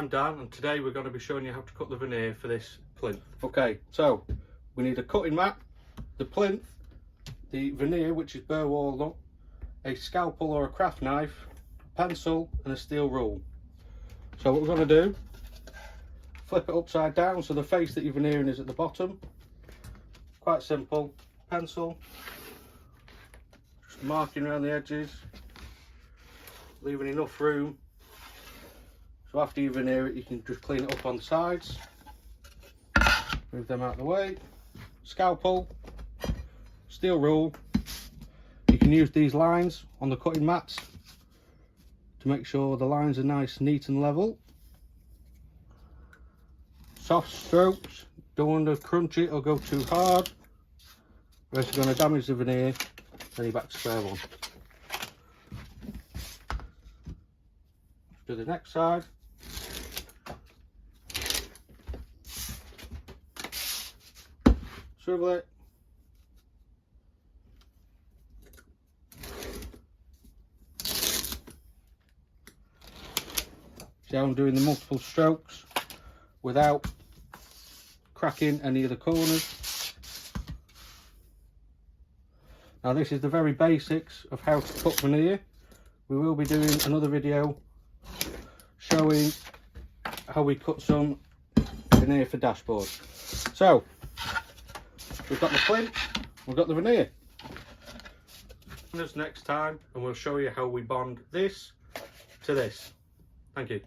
I'm Dan, and today we're going to be showing you how to cut the veneer for this plinth. Okay, so we need a cutting mat, the plinth, the veneer, which is bare walnut, a scalpel or a craft knife, a pencil and a steel rule. So what we're going to do, flip it upside down so the face that you're veneering is at the bottom. Quite simple. Pencil, just marking around the edges, leaving enough room so after you veneer it you can just clean it up on the sides. Move them out of the way. Scalpel, steel rule. You can use these lines on the cutting mats to make sure the lines are nice, neat and level. Soft strokes, don't want to crunch it or go too hard, or it's going to damage the veneer, then you're back to square one. Do the next side. Swivel it. See how I'm doing the multiple strokes without cracking any of the corners. Now this is the very basics of how to cut veneer. We will be doing another video showing how we cut some veneer for dashboards. So we've got the plinth, we've got the veneer. Join us next time and we'll show you how we bond this to this. Thank you.